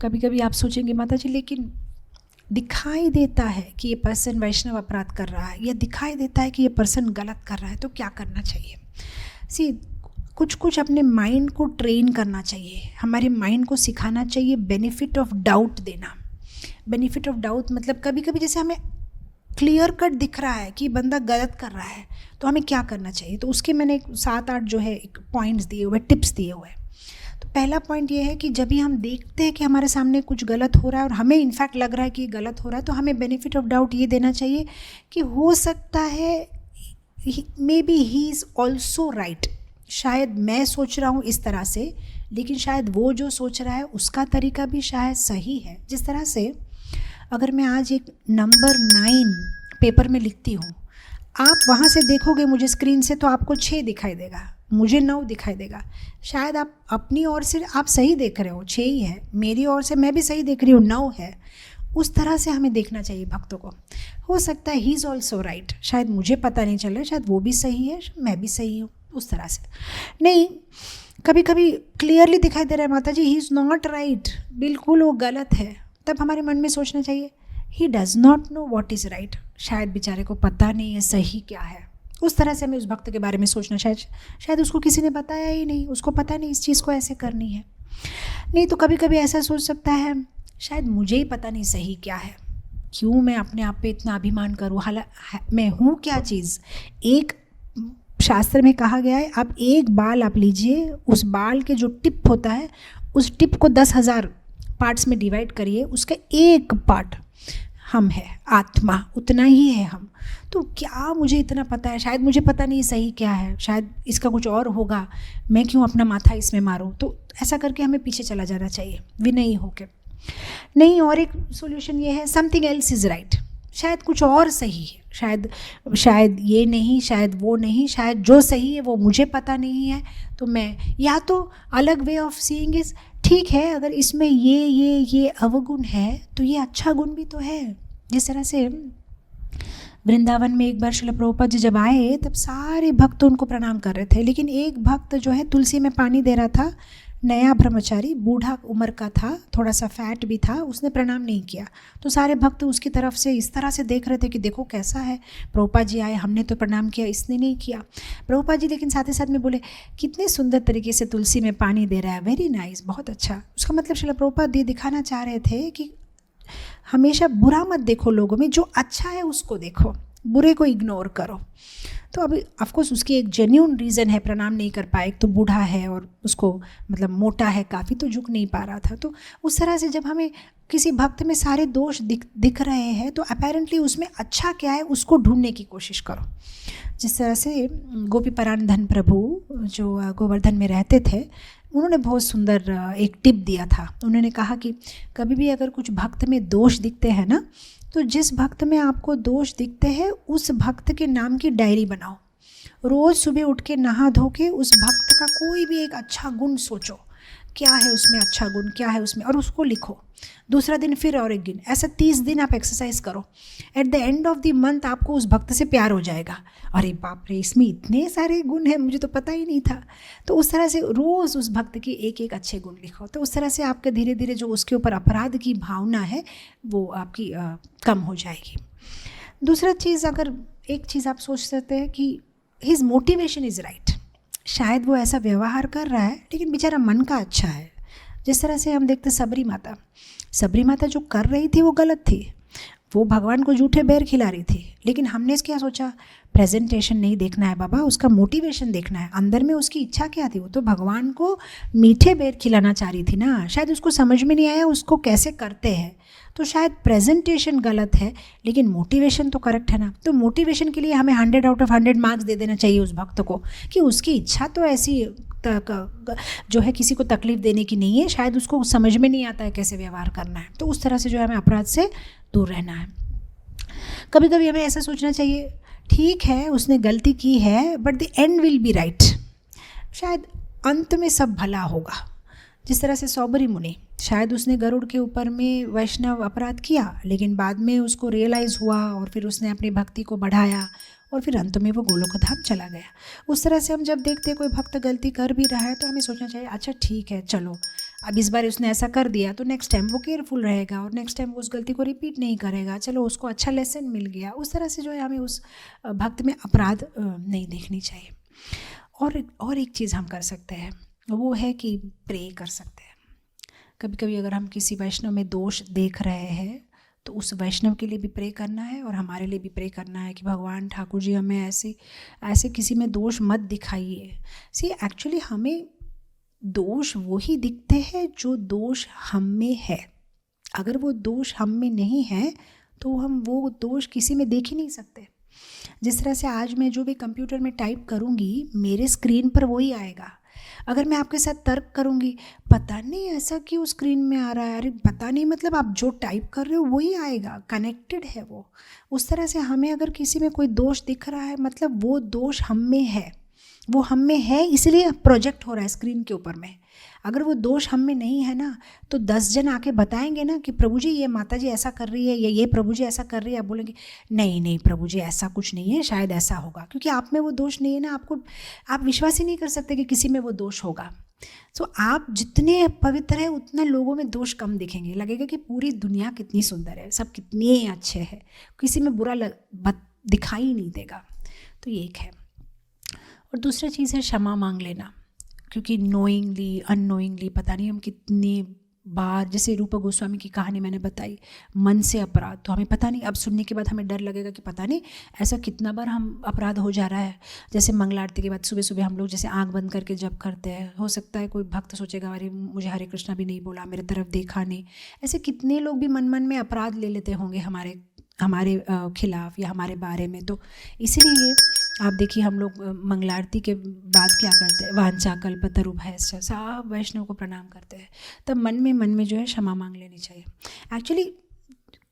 कभी कभी आप सोचेंगे माता जी लेकिन दिखाई देता है कि ये पर्सन वैष्णव अपराध कर रहा है, या दिखाई देता है कि ये पर्सन गलत कर रहा है, तो क्या करना चाहिए? सी कुछ कुछ अपने माइंड को ट्रेन करना चाहिए, हमारे माइंड को सिखाना चाहिए बेनिफिट ऑफ डाउट देना। बेनिफिट ऑफ डाउट मतलब कभी कभी जैसे हमें क्लियर कट दिख रहा है कि बंदा गलत कर रहा है, तो हमें क्या करना चाहिए। तो उसके मैंने 7-8 जो है पॉइंट्स दिए हुए, टिप्स दिए हुए हैं। तो पहला पॉइंट ये है कि जब भी हम देखते हैं कि हमारे सामने कुछ गलत हो रहा है और हमें इनफैक्ट लग रहा है कि ये गलत हो रहा है, तो हमें बेनिफिट ऑफ डाउट ये देना चाहिए कि हो सकता है may be he is also right. शायद मैं सोच रहा हूँ इस तरह से, लेकिन शायद वो जो सोच रहा है उसका तरीका भी शायद सही है। जिस तरह से अगर मैं आज एक नंबर 9 पेपर में लिखती हूँ, आप वहाँ से देखोगे मुझे स्क्रीन से तो आपको 6 दिखाई देगा, मुझे 9 दिखाई देगा। शायद आप अपनी ओर से आप सही देख रहे हो, 6 ही है, मेरी ओर से मैं भी सही देख रही हूँ, 9 है। उस तरह से हमें देखना चाहिए भक्तों को। हो सकता है ही इज़ ऑल्सो राइट, शायद मुझे पता नहीं चल रहा है, शायद वो भी सही है, मैं भी सही हूँ, उस तरह से नहीं। कभी कभी क्लियरली दिखाई दे रहा है माता जी ही इज़ नॉट राइट, बिल्कुल वो गलत है, तब हमारे मन में सोचना चाहिए he does not know what is right, शायद बेचारे को पता नहीं है सही क्या है। उस तरह से हमें उस भक्त के बारे में सोचना, शायद उसको किसी ने बताया ही नहीं, उसको पता नहीं इस चीज़ को ऐसे करनी है। नहीं तो कभी कभी ऐसा सोच सकता है शायद मुझे ही पता नहीं सही क्या है, क्यों मैं अपने आप पे इतना अभिमान करूँ, हालांकि मैं हूँ क्या चीज़। एक शास्त्र में कहा गया है आप एक बाल आप लीजिए, उस बाल के जो टिप होता है उस टिप को 10,000 पार्ट्स में डिवाइड करिए, उसका एक पार्ट हम है, आत्मा, उतना ही है हम। तो क्या मुझे इतना पता है, शायद मुझे पता नहीं सही क्या है, शायद इसका कुछ और होगा, मैं क्यों अपना माथा इसमें मारूं। तो ऐसा करके हमें पीछे चला जाना चाहिए विनयी होके। नहीं, और एक सोल्यूशन ये है समथिंग एल्स इज़ राइट, शायद कुछ और सही है, शायद ये नहीं, शायद वो नहीं, शायद जो सही है वो मुझे पता नहीं है। तो मैं या तो अलग वे ऑफ सीइंग इज ठीक है, अगर इसमें ये अवगुण है तो ये अच्छा गुण भी तो है। जिस तरह से वृंदावन में एक बार श्रील प्रभुपाद जी जब आए तब सारे भक्त उनको प्रणाम कर रहे थे, लेकिन एक भक्त जो है तुलसी में पानी दे रहा था, नया ब्रह्मचारी, बूढ़ा उम्र का था, थोड़ा सा फैट भी था, उसने प्रणाम नहीं किया। तो सारे भक्त उसकी तरफ से इस तरह से देख रहे थे कि देखो कैसा है, प्रभुपाद जी आए, हमने तो प्रणाम किया, इसने नहीं किया। प्रभुपाद जी लेकिन साथ ही साथ में बोले कितने सुंदर तरीके से तुलसी में पानी दे रहा है, वेरी नाइस, बहुत अच्छा। उसका मतलब श्रील प्रभुपाद ये दिखाना चाह रहे थे कि हमेशा बुरा मत देखो लोगों में, जो अच्छा है उसको देखो, बुरे को इग्नोर करो। तो अभी ऑफकोर्स उसकी एक जेन्यून रीज़न है, प्रणाम नहीं कर पाए, एक तो बूढ़ा है और उसको मतलब मोटा है काफ़ी, तो झुक नहीं पा रहा था। तो उस तरह से जब हमें किसी भक्त में सारे दोष दिख रहे हैं तो अपेरेंटली उसमें अच्छा क्या है उसको ढूंढने की कोशिश करो। जिस तरह से गोपी परानधन प्रभु जो गोवर्धन में रहते थे, उन्होंने बहुत सुंदर एक टिप दिया था। उन्होंने कहा कि कभी भी अगर कुछ भक्त में दोष दिखते हैं ना, तो जिस भक्त में आपको दोष दिखते हैं उस भक्त के नाम की डायरी बनाओ। रोज़ सुबह उठ के नहा धो के उस भक्त का कोई भी एक अच्छा गुण सोचो, क्या है उसमें अच्छा गुण, क्या है उसमें, और उसको लिखो। दूसरा दिन फिर और एक दिन, ऐसा 30 दिन आप एक्सरसाइज करो। At the end of the month आपको उस भक्त से प्यार हो जाएगा, अरे बाप रे इसमें इतने सारे गुण हैं, मुझे तो पता ही नहीं था। तो उस तरह से रोज़ उस भक्त के एक एक अच्छे गुण लिखो, तो उस तरह से आपके धीरे धीरे जो उसके ऊपर अपराध की भावना है वो आपकी कम हो जाएगी। दूसरा चीज़, अगर एक चीज़ आप सोच सकते हैं कि हिज मोटिवेशन इज़ राइट, शायद वो ऐसा व्यवहार कर रहा है लेकिन बेचारा मन का अच्छा है। जिस तरह से हम देखते सबरी माता जो कर रही थी वो गलत थी, वो भगवान को जूठे बेर खिला रही थी, लेकिन हमने क्या सोचा, प्रेजेंटेशन नहीं देखना है बाबा, उसका मोटिवेशन देखना है, अंदर में उसकी इच्छा क्या थी। वो तो भगवान को मीठे बेर खिलाना चाह रही थी ना, शायद उसको समझ में नहीं आया उसको कैसे करते हैं। तो शायद प्रेजेंटेशन गलत है लेकिन मोटिवेशन तो करेक्ट है ना। तो मोटिवेशन के लिए हमें 100 आउट ऑफ 100 मार्क्स दे देना चाहिए उस भक्त को कि उसकी इच्छा तो ऐसी जो है किसी को तकलीफ देने की नहीं है, शायद उसको समझ में नहीं आता है कैसे व्यवहार करना है। तो उस तरह से जो है हमें अपराध से दूर रहना है। कभी कभी हमें ऐसा सोचना चाहिए ठीक है उसने गलती की है but the end will be right, शायद अंत में सब भला होगा। जिस तरह से सौबरी मुनि, शायद उसने गरुड़ के ऊपर में वैष्णव अपराध किया लेकिन बाद में उसको रियलाइज़ हुआ और फिर उसने अपनी भक्ति को बढ़ाया और फिर अंत में वो गोलोक धाम चला गया। उस तरह से हम जब देखते कोई भक्त गलती कर भी रहा है तो हमें सोचना चाहिए अच्छा ठीक है, चलो अब इस बार उसने ऐसा कर दिया तो नेक्स्ट टाइम वो केयरफुल रहेगा और नेक्स्ट टाइम वो उस गलती को रिपीट नहीं करेगा, चलो उसको अच्छा लेसन मिल गया। उस तरह से जो है हमें उस भक्त में अपराध नहीं देखनी चाहिए। और एक चीज़ हम कर सकते हैं वो है कि प्रे कर सकते हैं। कभी कभी अगर हम किसी वैष्णव में दोष देख रहे हैं तो उस वैष्णव के लिए भी प्रे करना है और हमारे लिए भी प्रे करना है कि भगवान ठाकुर जी हमें ऐसे किसी में दोष मत दिखाइए। सी एक्चुअली हमें दोष वही दिखते हैं जो दोष हम में है। अगर वो दोष हम में नहीं है तो हम वो दोष किसी में देख ही नहीं सकते। जिस तरह से आज मैं जो भी कंप्यूटर में टाइप करूँगी मेरे स्क्रीन पर वही आएगा। अगर मैं आपके साथ तर्क करूँगी, पता नहीं ऐसा क्यों स्क्रीन में आ रहा है, अरे पता नहीं, मतलब आप जो टाइप कर रहे हो वही आएगा, कनेक्टेड है वो। उस तरह से हमें अगर किसी में कोई दोष दिख रहा है मतलब वो दोष हम में है, वो हम में है इसलिए प्रोजेक्ट हो रहा है स्क्रीन के ऊपर में। अगर वो दोष हम में नहीं है ना तो 10 जन आके बताएंगे ना कि प्रभु जी ये माता जी ऐसा कर रही है या ये प्रभु जी ऐसा कर रही है, आप बोलेंगे नहीं नहीं प्रभु जी ऐसा कुछ नहीं है, शायद ऐसा होगा, क्योंकि आप में वो दोष नहीं है ना। आप विश्वास ही नहीं कर सकते कि किसी में वो दोष होगा। तो आप जितने पवित्र है उतना लोगों में दोष कम दिखेंगे, लगेगा कि पूरी दुनिया कितनी सुंदर है, सब कितने अच्छे हैं, किसी में बुरा दिखाई नहीं देगा। तो ये एक है। और दूसरा चीज़ है क्षमा मांग लेना, क्योंकि नोइंगली अननोइंगली पता नहीं हम कितनी बार, जैसे रूपा गोस्वामी की कहानी मैंने बताई, मन से अपराध, तो हमें पता नहीं, अब सुनने के बाद हमें डर लगेगा कि पता नहीं ऐसा कितना बार हम अपराध हो जा रहा है। जैसे मंगला आरती के बाद सुबह सुबह हम लोग जैसे आंख बंद करके जब करते हैं, हो सकता है कोई भक्त सोचेगा अरे मुझे हरे कृष्णा भी नहीं बोला, मेरे तरफ देखा नहीं। ऐसे कितने लोग भी मन मन में अपराध ले लेते होंगे हमारे खिलाफ या हमारे बारे में। तो इसलिए आप देखिए हम लोग मंगलारती के बाद क्या करते हैं, वांछा कल्पतरुभयश्च, सब वैष्णव को प्रणाम करते हैं। तब मन में जो है क्षमा मांग लेनी चाहिए। एक्चुअली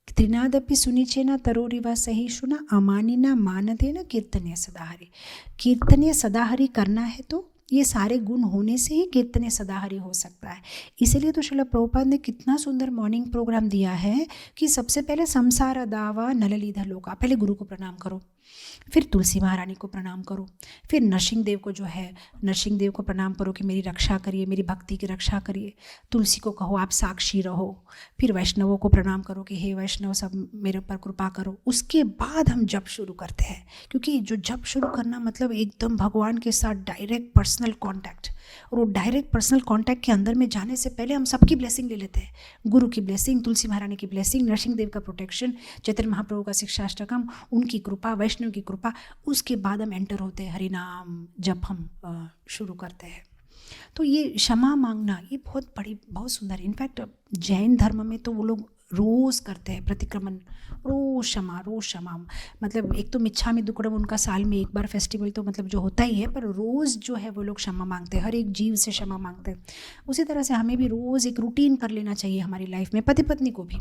त्रिनादपि सुनिचेना तरोरिवा सहिष्णुना अमानिना मानदेना कीर्तनीय सदाहरि। कीर्तनीय सदाहरि करना है तो ये सारे गुण होने से ही कीर्तनीय सदाहरि हो सकता है। इसीलिए तो श्रील प्रभुपाद ने कितना सुंदर मॉर्निंग प्रोग्राम दिया है कि सबसे पहले संसार दावा नललीधर लोका, पहले गुरु को प्रणाम करो, फिर तुलसी महारानी को प्रणाम करो, फिर नरसिंह देव को जो है नरसिंह देव को प्रणाम करो कि मेरी रक्षा करिए, मेरी भक्ति की रक्षा करिए। तुलसी को कहो आप साक्षी रहो। फिर वैष्णवों को प्रणाम करो कि हे वैष्णव सब मेरे ऊपर कृपा करो। उसके बाद हम जप शुरू करते हैं, क्योंकि जो जप शुरू करना मतलब एकदम भगवान के साथ डायरेक्ट पर्सनल कॉन्टैक्ट, और वो डायरेक्ट पर्सनल कॉन्टैक्ट के अंदर में जाने से पहले हम सबकी ब्लेसिंग ले लेते हैं। गुरु की ब्लेसिंग, तुलसी महारानी की ब्लेसिंग, नरसिंह देव का प्रोटेक्शन, चैतन्य महाप्रभु का शिक्षाष्टकम, उनकी कृपा, वैष्णव की कृपा। उसके बाद हम एंटर होते हैं, हरिनाम जब हम शुरू करते हैं। तो ये क्षमा मांगना ये बहुत सुंदर। इनफैक्ट जैन धर्म में तो वो लोग रोज़ करते हैं प्रतिक्रमण, रोज़ क्षमा। मतलब एक तो मिच्छामी दुक्कड़म उनका साल में एक बार फेस्टिवल तो मतलब जो होता ही है, पर रोज़ जो है वो लोग क्षमा मांगते हैं, हर एक जीव से क्षमा मांगते हैं। उसी तरह से हमें भी रोज़ एक रूटीन कर लेना चाहिए हमारी लाइफ में। पति पत्नी को भी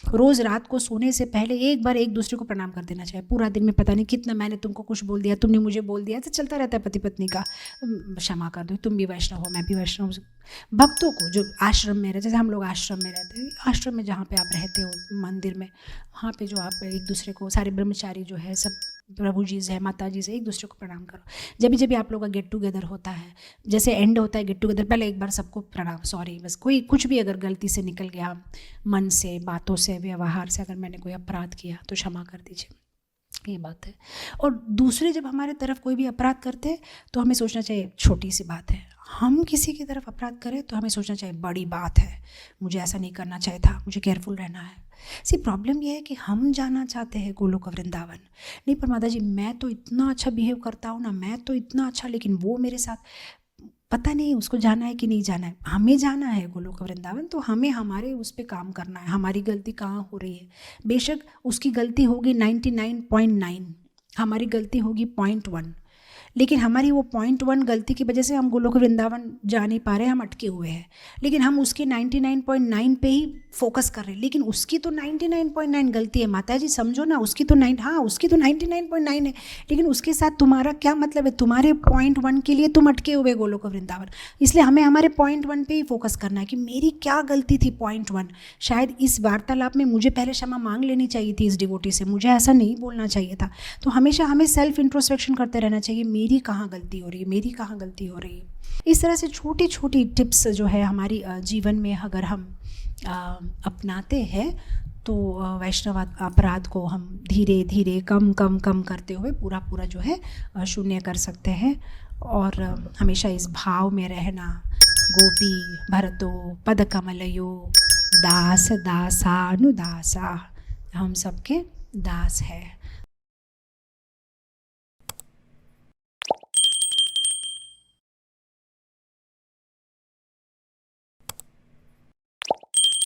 रोज़ रात को सोने से पहले एक बार एक दूसरे को प्रणाम कर देना चाहिए। पूरा दिन में पता नहीं कितना मैंने तुमको कुछ बोल दिया, तुमने मुझे बोल दिया, तो चलता रहता है पति पत्नी का। क्षमा कर दो, तुम भी वैष्णव हो, मैं भी वैष्णव हूँ। भक्तों को जो आश्रम में रहते, जैसे हम लोग आश्रम में रहते हैं, आश्रम में जहाँ पे आप रहते हो मंदिर में, वहाँ पे जो आप एक दूसरे को, सारे ब्रह्मचारी जो है सब प्रभु जी से, माता जी से एक दूसरे को प्रणाम करो। जब भी आप लोग का गेट टुगेदर होता है, जैसे एंड होता है गेट टुगेदर, पहले एक बार सबको प्रणाम, सॉरी, बस कोई कुछ भी अगर गलती से निकल गया, मन से, बातों से, व्यवहार से अगर मैंने कोई अपराध किया तो क्षमा कर दीजिए, ये बात है। और दूसरे जब हमारे तरफ कोई भी अपराध करते हैं तो हमें सोचना चाहिए छोटी सी बात है। हम किसी की तरफ अपराध करें तो हमें सोचना चाहिए बड़ी बात है, मुझे ऐसा नहीं करना चाहिए था, मुझे केयरफुल रहना है। प्रॉब्लम यह है कि हम जाना चाहते हैं गोलोक वृंदावन, नहीं पर माता जी मैं तो इतना अच्छा बिहेव करता हूँ ना, मैं तो इतना अच्छा, लेकिन वो मेरे साथ पता नहीं उसको जाना है कि नहीं जाना है। हमें जाना है गोलोक वृंदावन, तो हमें हमारे उस पर काम करना है। हमारी गलती कहाँ हो रही है, बेशक उसकी गलती होगी 99.9, हमारी गलती होगी 0.1, लेकिन हमारी वो 0.1 गलती की वजह से हम गोलोक वृंदावन जा नहीं पा रहे हैं, हम अटके हुए हैं। लेकिन हम उसके 99.9 पे ही फोकस कर रहे हैं, लेकिन उसकी तो 99.9 गलती है माता जी, समझो ना, उसकी तो उसकी तो 99.9 है, लेकिन उसके साथ तुम्हारा क्या मतलब है? तुम्हारे 0.1 के लिए तुम अटके हुए गोलोक वृंदावन। इसलिए हमें हमारे 0.1 पे ही फोकस करना है कि मेरी क्या गलती थी 0.1। शायद इस वार्तालाप में मुझे पहले क्षमा मांग लेनी चाहिए थी इस डिवोटी से, मुझे ऐसा नहीं बोलना चाहिए था। तो हमेशा हमें सेल्फ इंट्रोस्पेक्शन करते रहना चाहिए, मेरी मेरी कहाँ गलती हो रही है, मेरी कहाँ गलती हो रही है। इस तरह से छोटी छोटी टिप्स जो है हमारी जीवन में अगर हम अपनाते हैं तो वैष्णव अपराध को हम धीरे धीरे कम कम कम करते हुए पूरा पूरा जो है शून्य कर सकते हैं। और हमेशा इस भाव में रहना, गोपी भरतो पदकमलयो दास दासानुदासा, हम सबके दास है।